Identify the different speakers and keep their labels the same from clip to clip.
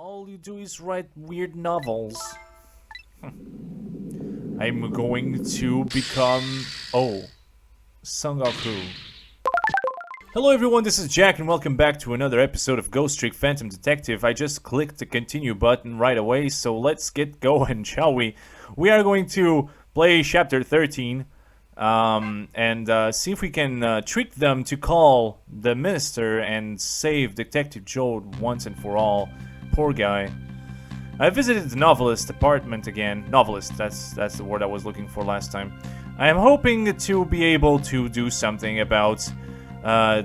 Speaker 1: All you do is write weird novels. I'm going to become... Oh. Sangoku. Hello everyone, this is Jack and welcome back to another episode of Ghost Trick Phantom Detective. I just clicked the continue button right away, so let's get going, shall we? We are going to play chapter 13 and see if we can trick them to call the minister and save Detective Joe once and for all. Poor guy. I visited the novelist apartment again. Novelist, that's the word I was looking for last time. I am hoping to be able to do something about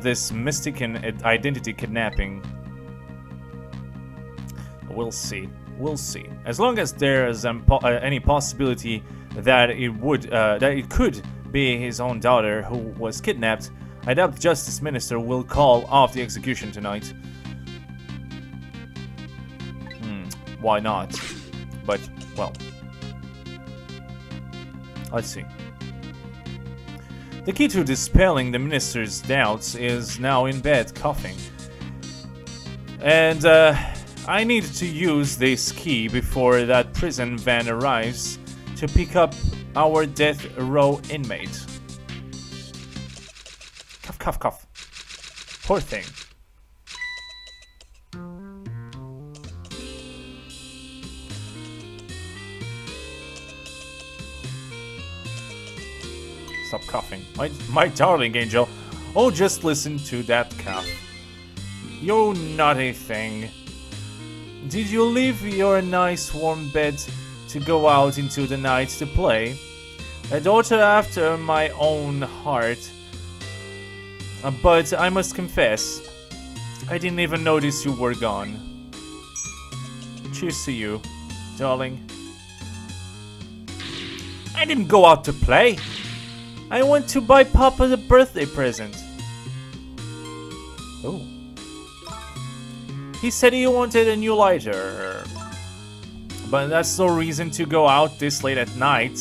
Speaker 1: this mistaken identity kidnapping. We'll see. We'll see. As long as there is any possibility that it could be his own daughter who was kidnapped, I doubt the Justice Minister will call off the execution tonight. Why not? But, well. Let's see. The key to dispelling the minister's doubts is now in bed coughing. And I need to use this key before that prison van arrives to pick up our death row inmate. Cough, cough, cough. Poor thing. Stop coughing. My darling angel. Oh, just listen to that cough. You naughty thing. Did you leave your nice warm bed to go out into the night to play? A daughter after my own heart. But I must confess, I didn't even notice you were gone. Cheers to you, darling. I didn't go out to play. I went to buy Papa the birthday present. Oh. He said he wanted a new lighter. But that's no reason to go out this late at night.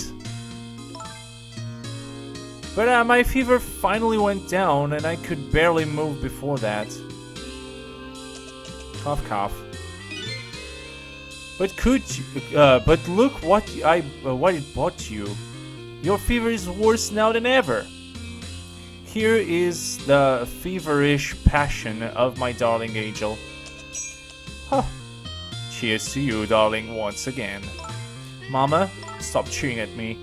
Speaker 1: But my fever finally went down and I could barely move before that. Cough, cough. But but look what it bought you. Your fever is worse now than ever. Here is the feverish passion of my darling angel. Huh. Cheers to you, darling, once again. Mama, stop chewing at me.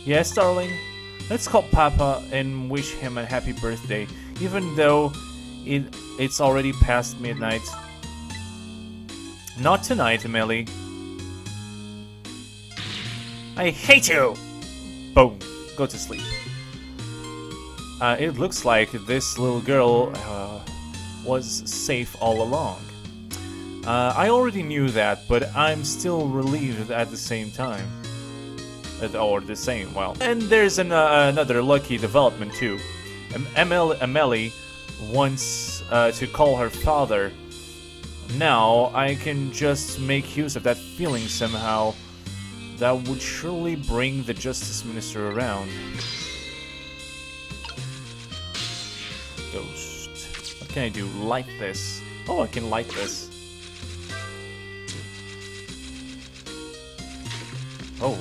Speaker 1: Yes, darling? Let's call Papa and wish him a happy birthday, even though it's already past midnight. Not tonight, Emily. I hate you! Boom. Go to sleep. It looks like this little girl was safe all along. I already knew that, but I'm still relieved at the same time. Or the same, well. And there's another lucky development too. Emily wants to call her father. Now I can just make use of that feeling somehow. That would surely bring the Justice Minister around. Ghost. What can I do? Light this. Oh, I can light this. Oh.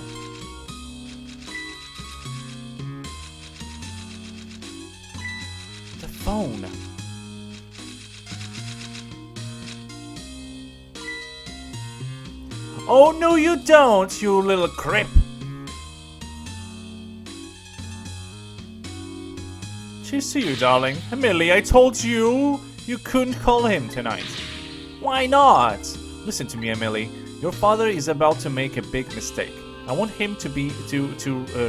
Speaker 1: The phone. Oh, no you don't, you little creep. Cheers to you, darling. Emily, I told you you couldn't call him tonight. Why not? Listen to me, Emily. Your father is about to make a big mistake. I want him to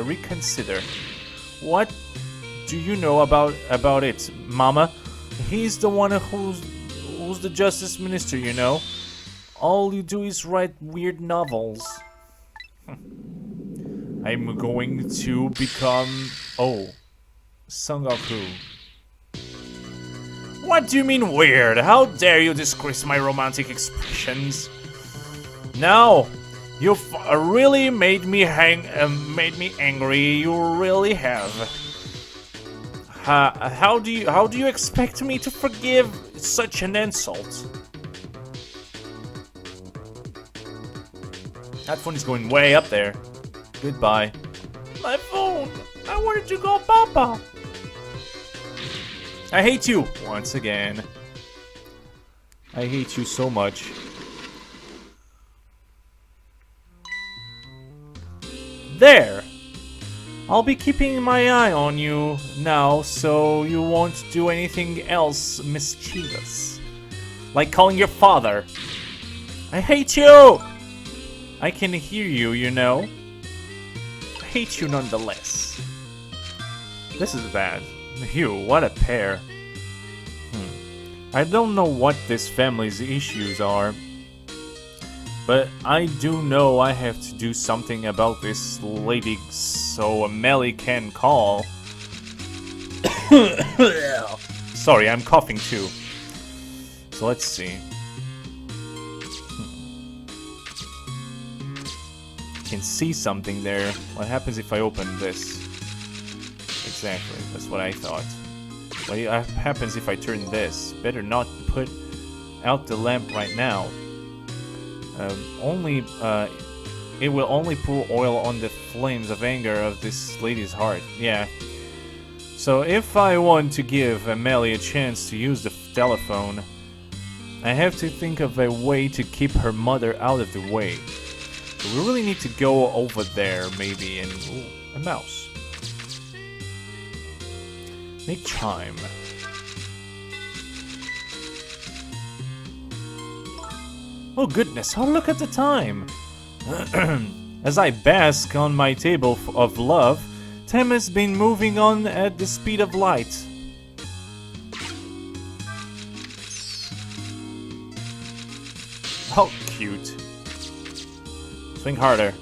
Speaker 1: reconsider. What do you know about it, Mama? He's the one who's the Justice Minister, you know. All you do is write weird novels. I'm going to become... Oh. Sangoku. What do you mean weird? How dare you disgrace my romantic expressions? No! You've really made me angry. You really have. How do you expect me to forgive such an insult? That phone is going way up there. Goodbye. My phone! I wanted to call Papa! I hate you! Once again. I hate you so much. There! I'll be keeping my eye on you now so you won't do anything else mischievous. Like calling your father. I hate you! I can hear you, you know. I hate you nonetheless. This is bad. Phew, what a pair. I don't know what this family's issues are, but I do know I have to do something about this lady so Melly can call. Sorry, I'm coughing too. So let's see. Can see something there. What happens if I open this? Exactly, that's what I thought. What happens if I turn this? Better not put out the lamp right now. It will only pour oil on the flames of anger of this lady's heart. Yeah. So if I want to give Amelie a chance to use the telephone, I have to think of a way to keep her mother out of the way. So we really need to go over there, maybe, and... Ooh, a mouse. Make chime. Oh goodness, oh look at the time! As I bask on my table of love, time has been moving on at the speed of light. Oh, cute. Swing harder.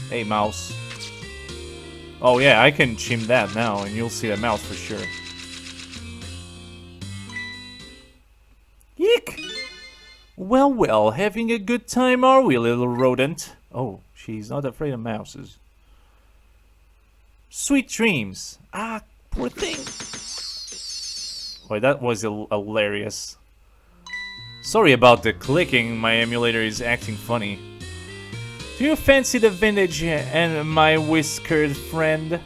Speaker 1: Hey, mouse. Oh yeah, I can chim that now, and you'll see the mouse for sure. Eek! Well, well, having a good time, are we, little rodent? Oh, she's not afraid of mouses. Sweet dreams. Ah, poor thing. Boy, that was hilarious. Sorry about the clicking, my emulator is acting funny. Do you fancy the vintage and my whiskered friend?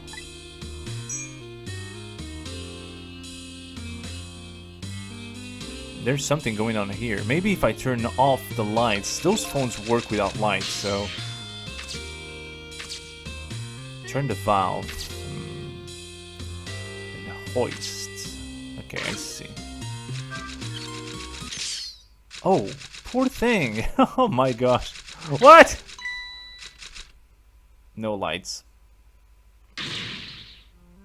Speaker 1: There's something going on here. Maybe if I turn off the lights. Those phones work without lights, so... Turn the valve. And hoist. Okay, I see. Oh, poor thing. Oh my gosh. What? No lights.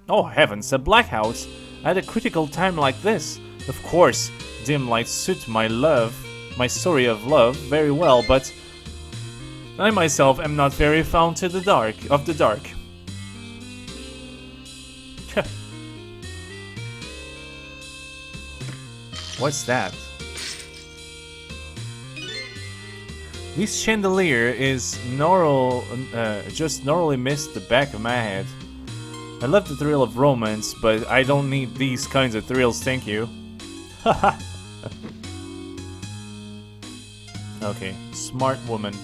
Speaker 1: Oh heavens, a blackhouse at a critical time like this. Of course, dim lights suit my story of love very well, but I myself am not very fond of the dark. What's that? This chandelier is just narrowly missed the back of my head. I love the thrill of romance, but I don't need these kinds of thrills, thank you. Haha. Okay, smart woman.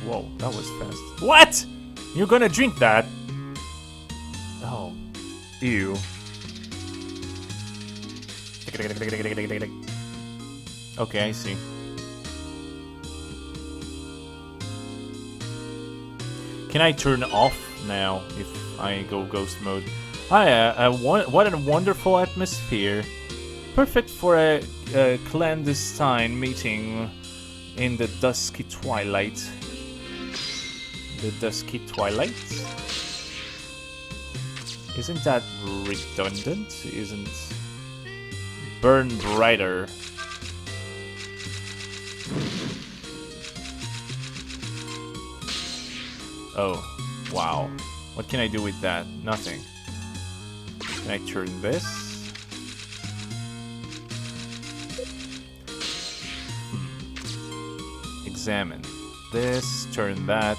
Speaker 1: Whoa, that was fast. What? You're gonna drink that? Oh, ew. Okay, I see. Can I turn off now if I go ghost mode? What a wonderful atmosphere. Perfect for a clandestine meeting in the dusky twilight. The dusky twilight? Isn't that redundant? Isn't... Burn brighter. Oh, wow. What can I do with that? Nothing. Can I turn this? Examine this, turn that.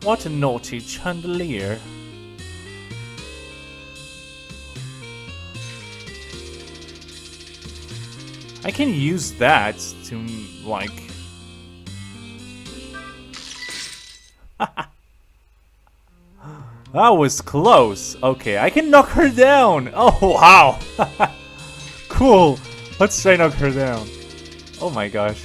Speaker 1: What a naughty chandelier. I can use that to, like... That was close. Okay, I can knock her down. Oh, wow. Cool. Let's try knock her down. Oh my gosh.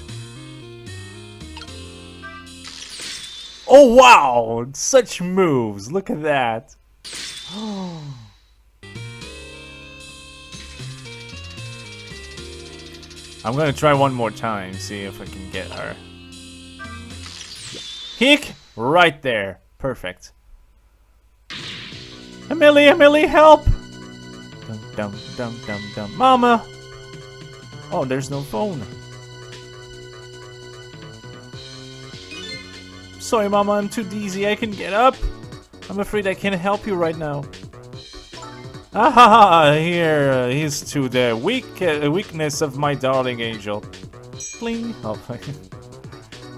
Speaker 1: Oh, wow. Such moves. Look at that. I'm gonna try one more time, see if I can get her. Kick! Right there. Perfect. Emily, help! Dum. Mama! Oh, there's no phone. Sorry, Mama, I'm too dizzy. I can get up. I'm afraid I can't help you right now. Ah, here he's to the weakness of my darling angel. Bling. Oh,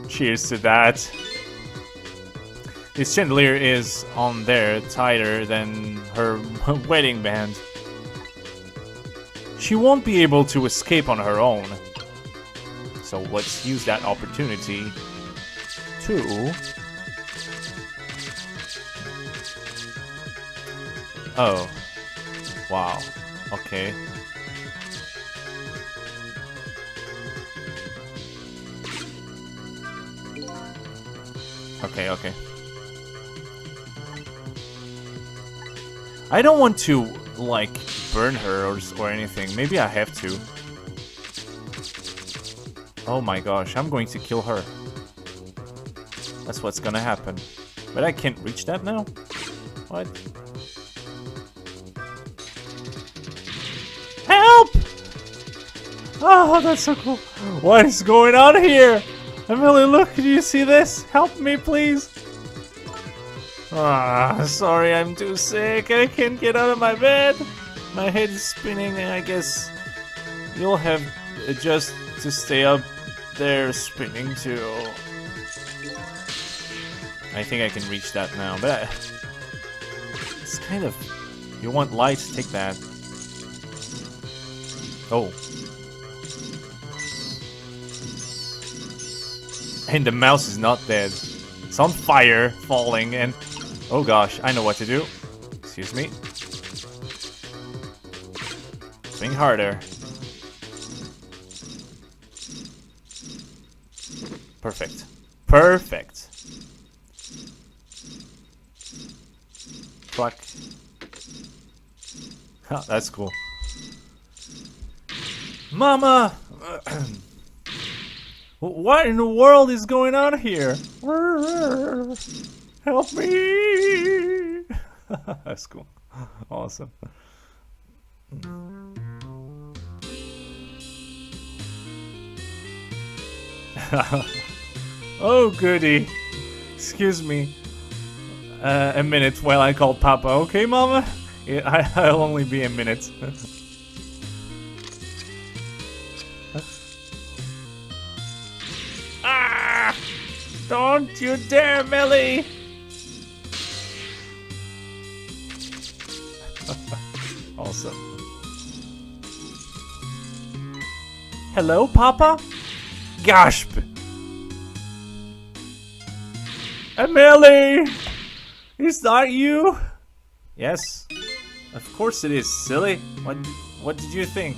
Speaker 1: cheers to that. This chandelier is on there tighter than her wedding band. She won't be able to escape on her own. So let's use that opportunity to... Oh. Wow. Okay. Okay. I don't want to, like, burn her or anything. Maybe I have to. Oh my gosh, I'm going to kill her. That's what's gonna happen. But I can't reach that now? What? Help! Oh, that's so cool. What is going on here? Emily, look, do you see this? Help me, please. Ah, sorry, I'm too sick. I can't get out of my bed. My head is spinning, and I guess you'll have just to stay up there spinning too. I think I can reach that now, but it's kind of... You want light? Take that. Oh. And the mouse is not dead. It's on fire, falling, and... Oh gosh, I know what to do. Excuse me. Swing harder. Perfect. Perfect. Pluck. Huh, that's cool. Mama! What in the world is going on here? Help me! That's cool. Awesome. Oh, goody. Excuse me. A minute while I call Papa. Okay, Mama? Yeah, I'll only be a minute. Ah! Don't you dare, Millie! Awesome. Hello, Papa? Gasp! Emily! Is that you? Yes. Of course it is, silly. What did you think?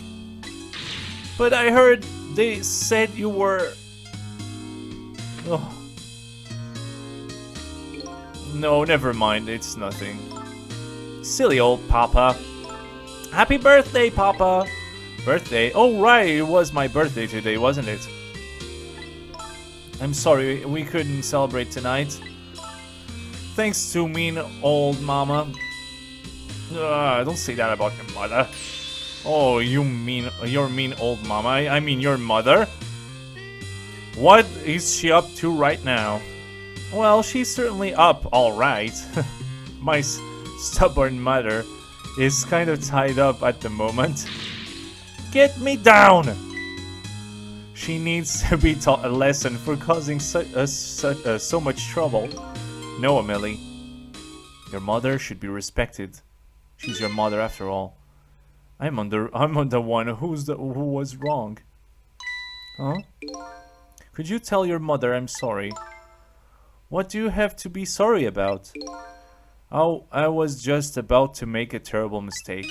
Speaker 1: But I heard they said you were... Oh. No, never mind. It's nothing. Silly old Papa. Happy birthday, Papa! Birthday? Oh, right. It was my birthday today, wasn't it? I'm sorry, we couldn't celebrate tonight. Thanks to mean old Mama. Don't say that about your mother. Oh, you're mean old Mama. I mean your mother. What is she up to right now? Well, she's certainly up, all right. My stubborn mother is kind of tied up at the moment. Get me down! She needs to be taught a lesson for causing so much trouble. No, Amelie. Your mother should be respected. She's your mother after all. I'm on the one who was wrong. Huh? Could you tell your mother I'm sorry? What do you have to be sorry about? Oh, I was just about to make a terrible mistake.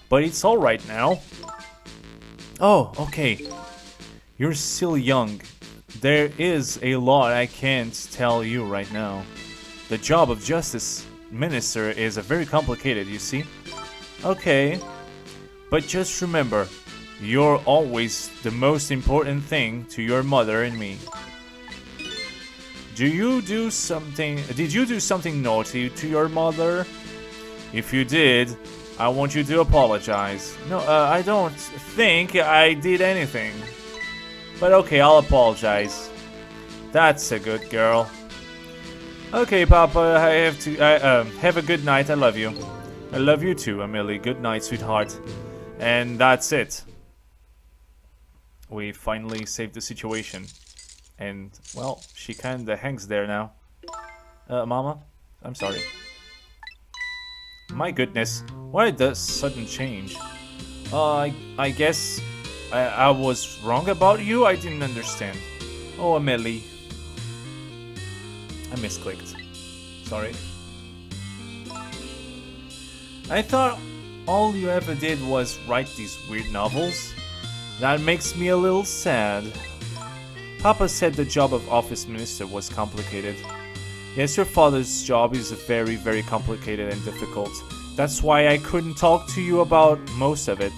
Speaker 1: But it's alright now. Oh, okay. You're still young. There is a lot I can't tell you right now. The job of justice minister is very complicated, you see? Okay. But just remember, you're always the most important thing to your mother and me. Did you do something naughty to your mother? If you did, I want you to apologize. No, I don't think I did anything. But okay, I'll apologize. That's a good girl. Okay, Papa, have a good night. I love you. I love you too, Amelie. Good night, sweetheart. And that's it. We finally saved the situation. And, well, she kinda hangs there now. Mama? I'm sorry. My goodness, why the sudden change? I guess I was wrong about you? I didn't understand. Oh, Amelie. I misclicked. Sorry. I thought all you ever did was write these weird novels. That makes me a little sad. Papa said the job of office minister was complicated. Yes, your father's job is very, very complicated and difficult. That's why I couldn't talk to you about most of it.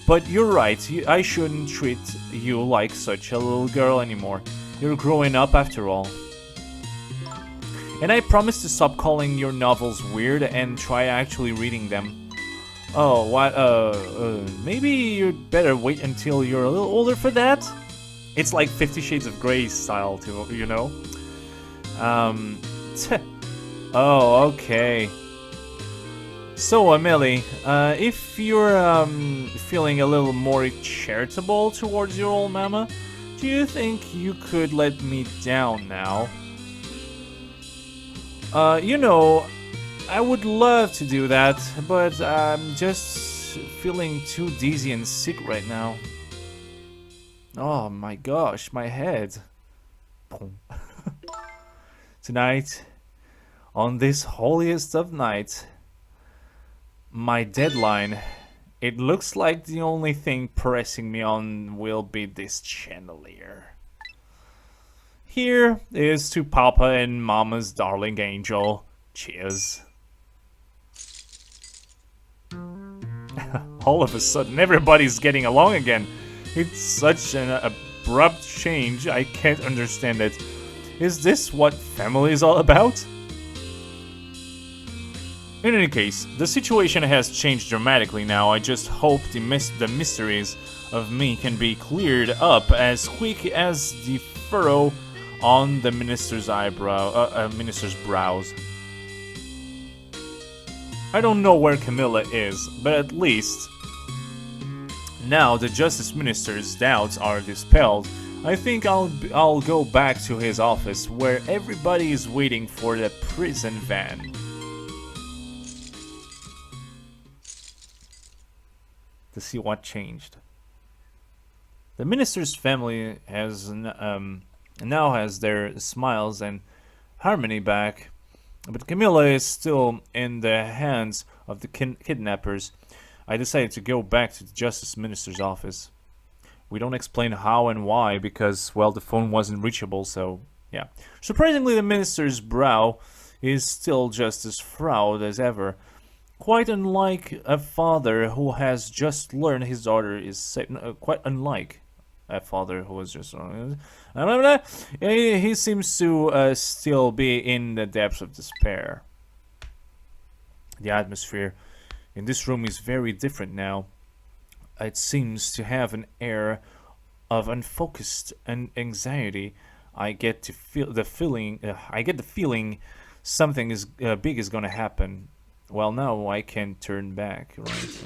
Speaker 1: But you're right, I shouldn't treat you like such a little girl anymore. You're growing up after all. And I promise to stop calling your novels weird and try actually reading them. Oh, what, maybe you'd better wait until you're a little older for that? It's like 50 Shades of Grey style, too, you know? Oh, okay. So, Amelie, if you're, feeling a little more charitable towards your old mama, do you think you could let me down now? You know, I would love to do that, but I'm just feeling too dizzy and sick right now. Oh my gosh, my head. Tonight, on this holiest of nights, my deadline, it looks like the only thing pressing me on will be this chandelier. Here is to Papa and Mama's darling angel. Cheers. All of a sudden, everybody's getting along again. It's such an abrupt change, I can't understand it. Is this what family is all about? In any case, the situation has changed dramatically now. I just hope the mysteries of me can be cleared up as quick as the furrow on the minister's brows. I don't know where Camilla is, but at least now the Justice Minister's doubts are dispelled. I think I'll go back to his office where everybody is waiting for the prison van. To see what changed. The minister's family has now has their smiles and harmony back, but Camilla is still in the hands of the kidnappers. I decided to go back to the Justice Minister's office. We don't explain how and why because, well, the phone wasn't reachable, so yeah. Surprisingly, the minister's brow is still just as frowned as ever. Quite unlike a father who has just learned his daughter is safe. Quite unlike a father who was just... He seems to still be in the depths of despair. The atmosphere in this room is very different now. It seems to have an air of unfocused and anxiety. I get the feeling something is big is gonna happen. Well, now I can turn back, right?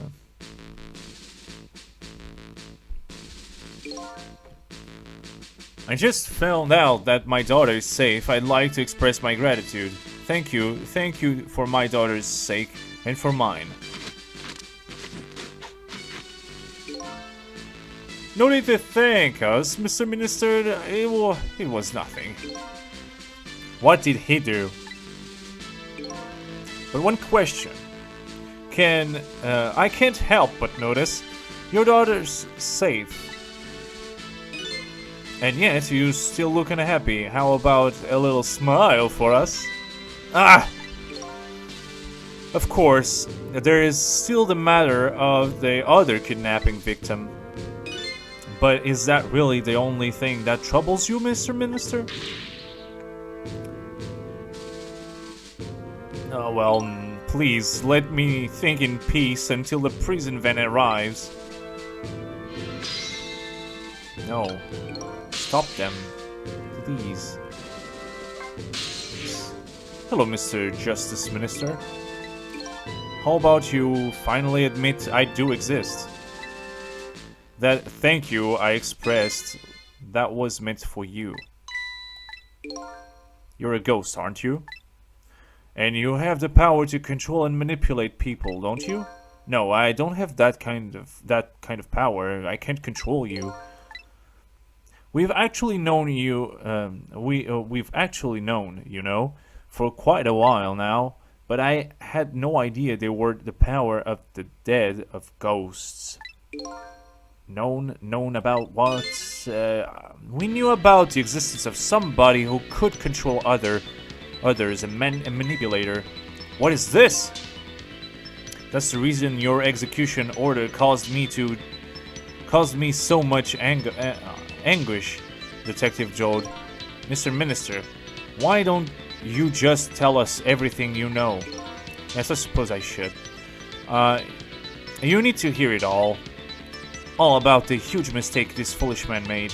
Speaker 1: I just found out that my daughter is safe. I'd like to express my gratitude. Thank you for my daughter's sake and for mine. No need to thank us, Mr. Minister. It was nothing. What did he do? But one question. I can't help but notice your daughter's safe. And yet, you still look kinda happy. How about a little smile for us? Ah! Of course, there is still the matter of the other kidnapping victim. But is that really the only thing that troubles you, Mr. Minister? Oh, well, please, let me think in peace until the prison van arrives. No. Stop them. Please. Hello, Mr. Justice Minister. How about you finally admit I do exist? That thank you I expressed, that was meant for you. You're a ghost, aren't you? And you have the power to control and manipulate people, don't you? No, I don't have that kind of power. I can't control you. We've actually known you. We've actually known, you know, for quite a while now. But I had no idea they were the power of the dead, of ghosts. Known about what? We knew about the existence of somebody who could control others, a manipulator. What is this? That's the reason your execution order caused me so much anguish, Detective Jode. Mr. Minister, why don't you just tell us everything you know? Yes, I suppose I should. You need to hear it all. All about the huge mistake this foolish man made.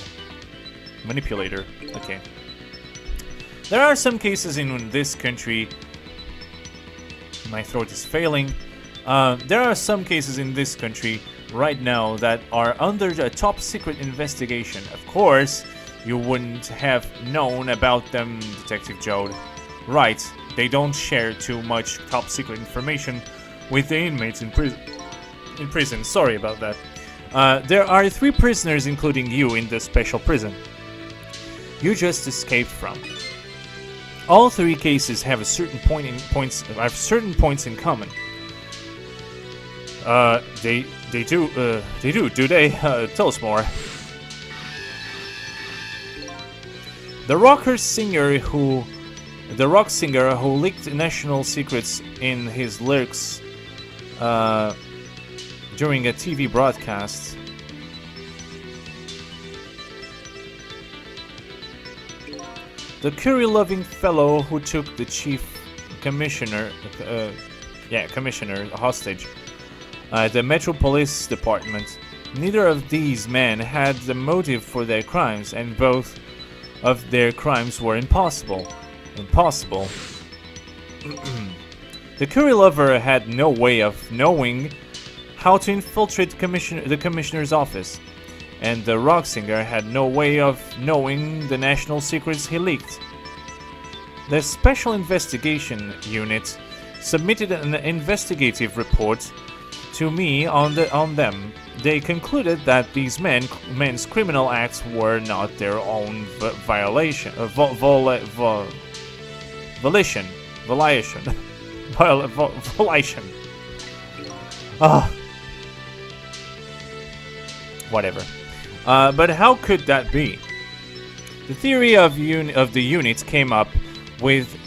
Speaker 1: Manipulator. Okay. There are some cases in this country... My throat is failing. There are some cases in this country right now that are under a top secret investigation. Of course, you wouldn't have known about them, Detective Jode. Right, they don't share too much top secret information with the inmates in prison. Sorry about that. There are 3 prisoners, including you, in the special prison you just escaped from. All 3 cases have certain points in common. They do, do they? Tell us more. The rock singer who leaked national secrets in his lyrics during a TV broadcast. The curry-loving fellow who took the chief commissioner hostage at the Metro Police Department. Neither of these men had the motive for their crimes, and both of their crimes were impossible. The curry lover had no way of knowing how to infiltrate the commissioner's office, and the rock singer had no way of knowing the national secrets he leaked. The Special Investigation Unit submitted an investigative report to me on them. They concluded that these men's criminal acts were not their own volition. Whatever. But how could that be? The theory the unit came up with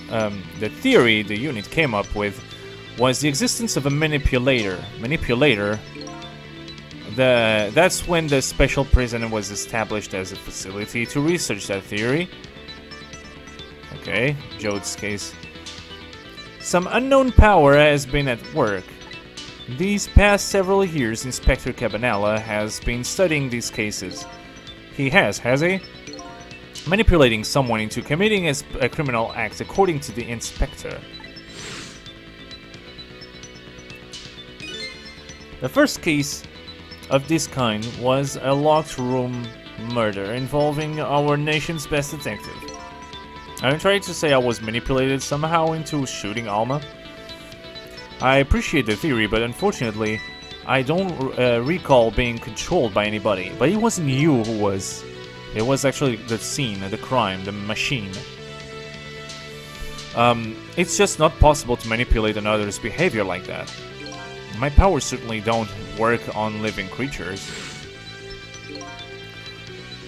Speaker 1: was the existence of a manipulator. That's when the special prison was established as a facility to research that theory. Okay, Jode's case. Some unknown power has been at work. These past several years, Inspector Cabanella has been studying these cases. He has he? Manipulating someone into committing a criminal act, according to the inspector. The first case of this kind was a locked room murder involving our nation's best detective. I'm trying to say I was manipulated somehow into shooting Alma. I appreciate the theory, but unfortunately, I don't recall being controlled by anybody. But it wasn't you who was. It was actually the scene, the crime, the machine. It's just not possible to manipulate another's behavior like that. My powers certainly don't work on living creatures.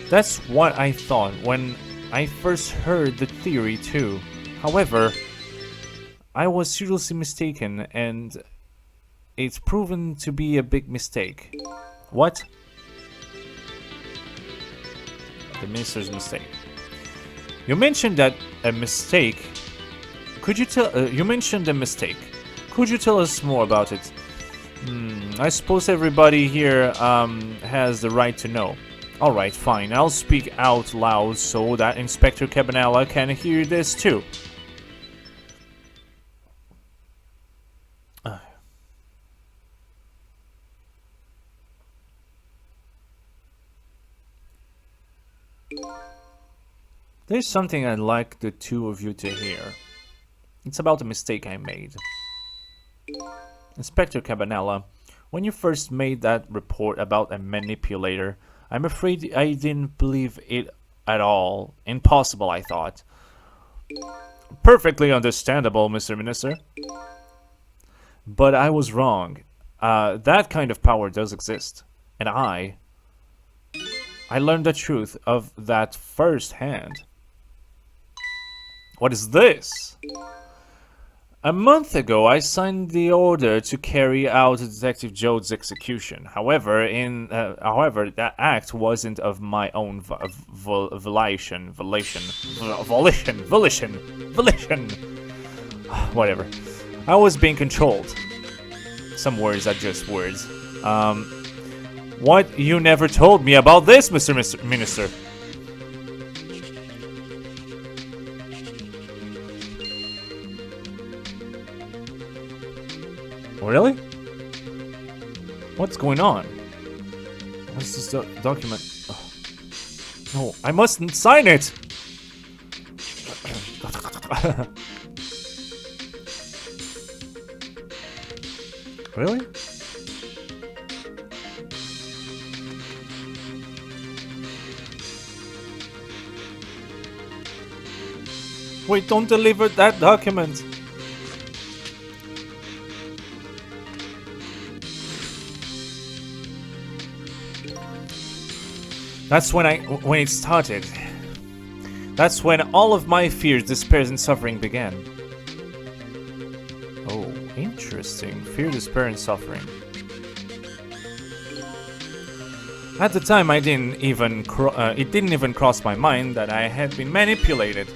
Speaker 1: That's what I thought when I first heard the theory too. However, I was seriously mistaken, and it's proven to be a big mistake. What? The minister's mistake. You mentioned that a mistake. Could you tell? You mentioned a mistake. Could you tell us more about it? I suppose everybody here has the right to know. Alright, fine. I'll speak out loud so that Inspector Cabanella can hear this too. There's something I'd like the two of you to hear. It's about a mistake I made. Inspector Cabanella, when you first made that report about a manipulator, I'm afraid I didn't believe it at all. Impossible, I thought. Perfectly understandable, Mr. Minister. But I was wrong. That kind of power does exist. And I learned the truth of that firsthand. What is this? A month ago, I signed the order to carry out Detective Jode's execution. However, that act wasn't of my own volition. Whatever. I was being controlled. Some words are just words. What? You never told me about this, Mr. Minister. Really? What's going on? What's this document? Oh. No, I mustn't sign it! Really? Wait, don't deliver that document! That's when it started. That's when all of my fears, despair, and suffering began. Oh, interesting. Fear, despair, and suffering. At the time, it didn't even cross my mind that I had been manipulated.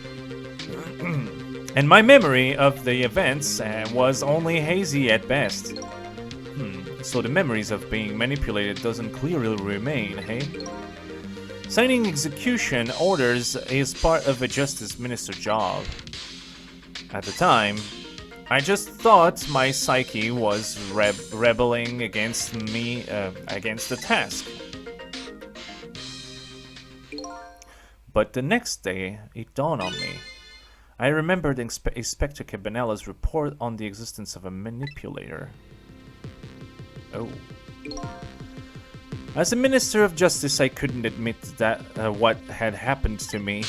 Speaker 1: And my memory of the events was only hazy at best. So the memories of being manipulated doesn't clearly remain, hey? Signing execution orders is part of a justice minister's job. At the time, I just thought my psyche was rebelling against me, against the task. But the next day, it dawned on me. I remembered Inspector Cabanella's report on the existence of a manipulator. Oh. As a Minister of Justice, I couldn't admit that what had happened to me.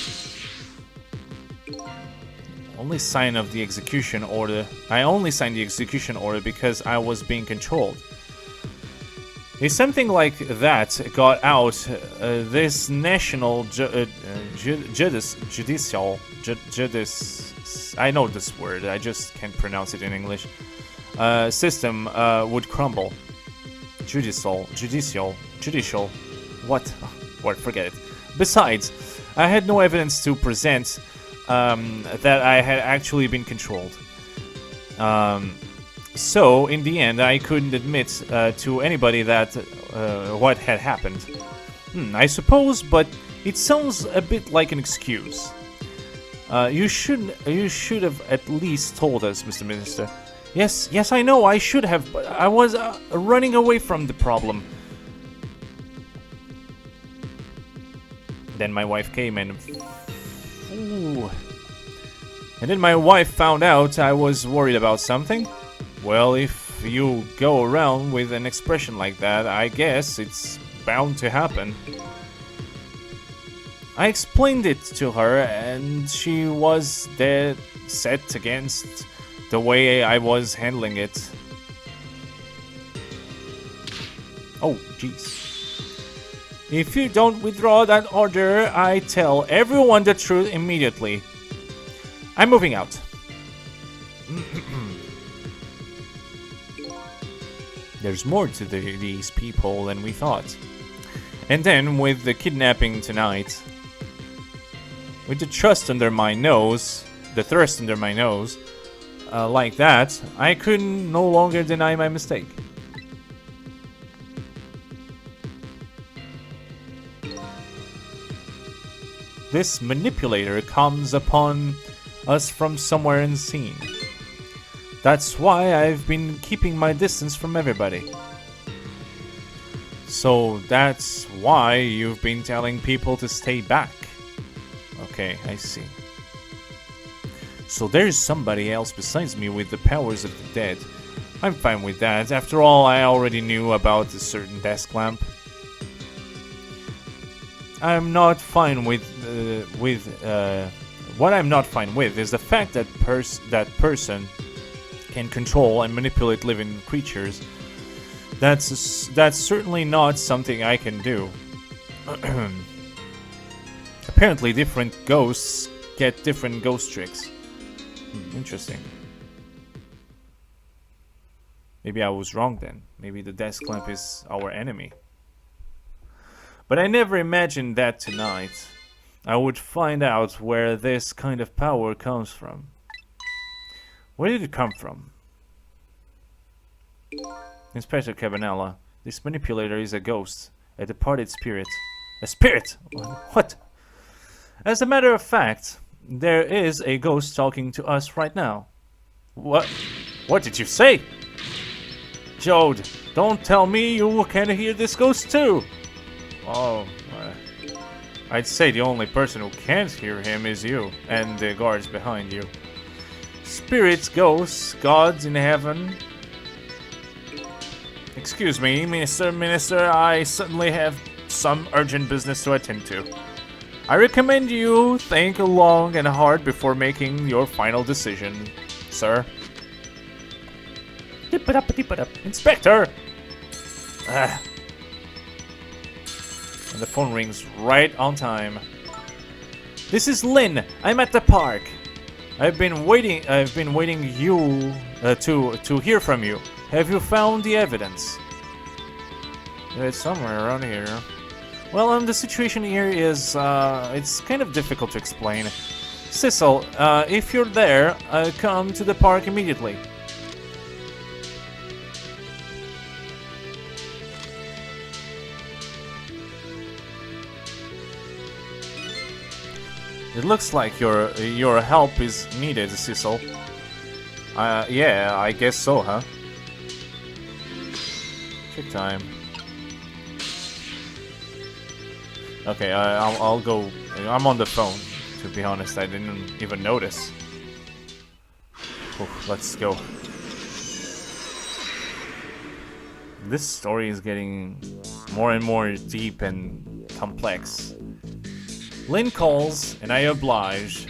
Speaker 1: I only signed the execution order because I was being controlled. If something like that got out, this national I know this word, I just can't pronounce it in English, system would crumble. Judicial, what? What? Forget it. Besides, I had no evidence to present that I had actually been controlled. So, in the end, I couldn't admit to anybody that what had happened. I suppose, but it sounds a bit like an excuse. You should have at least told us, Mr. Minister. Yes, I know, I should have, but I was running away from the problem. Then my wife came and... Ooh. And then my wife found out I was worried about something. Well, if you go around with an expression like that, I guess it's bound to happen. I explained it to her, and she was dead set against the way I was handling it. Oh, jeez. If you don't withdraw that order, I tell everyone the truth immediately. I'm moving out. There's more to these people than we thought. And then, with the kidnapping tonight, with the thrust under my nose, like that, I could no longer deny my mistake. This manipulator comes upon us from somewhere unseen. That's why I've been keeping my distance from everybody. So that's why you've been telling people to stay back. Okay, I see. So there's somebody else besides me with the powers of the dead. I'm fine with that. After all, I already knew about a certain desk lamp. I'm not fine with what I'm not fine with is the fact that that person can control and manipulate living creatures. That's certainly not something I can do. Apparently, different ghosts get different ghost tricks. Interesting. Maybe I was wrong then. Maybe the desk lamp is our enemy. But I never imagined that tonight I would find out where this kind of power comes from. Where did it come from? Inspector Cabanella, this manipulator is a ghost, a departed spirit. A spirit? What? As a matter of fact, there is a ghost talking to us right now. What? What did you say? Jode, don't tell me you can hear this ghost too. Oh, I'd say the only person who can't hear him is you, and the guards behind you. Spirits, ghosts, gods in heaven. Excuse me, Minister, I certainly have some urgent business to attend to. I recommend you think long and hard before making your final decision, sir. Inspector! And the phone rings right on time. This is Lynn. I'm at the park. I've been waiting you to hear from you. Have you found the evidence? It's somewhere around here. Well, the situation here is it's kind of difficult to explain. Cecil, if you're there, come to the park immediately. It looks like your help is needed, Cecil. Yeah, I guess so, huh? Check time. Okay, I'll go. I'm on the phone. To be honest, I didn't even notice. Oh, let's go. This story is getting more and more deep and complex. Lynn calls, and I oblige.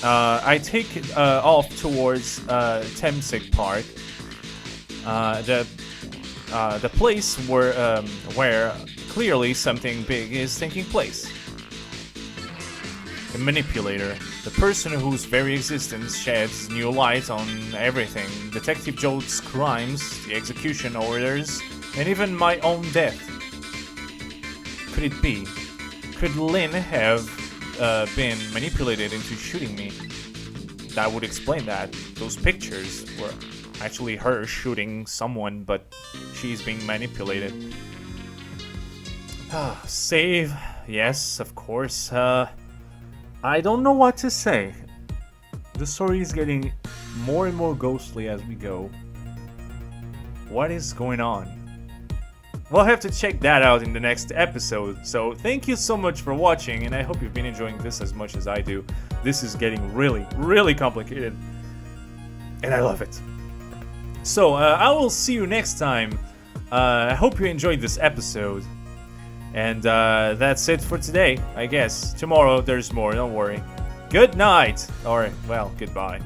Speaker 1: I take off towards Temsig Park, the place where clearly something big is taking place. The manipulator, the person whose very existence sheds new light on everything, Detective Jode's crimes, the execution orders, and even my own death. Could it be? Could Lynn have been manipulated into shooting me? That would explain that. Those pictures were actually her shooting someone, but she's being manipulated. Save. Yes, of course. I don't know what to say. The story is getting more and more ghostly as we go. What is going on? we'll have to check that out in the next episode. So thank you so much for watching, and I hope you've been enjoying this as much as I do. This is getting really, really complicated, and I love it. So I will see you next time. I hope you enjoyed this episode. And that's it for today, I guess. Tomorrow there's more, don't worry. Good night! Or, well, goodbye.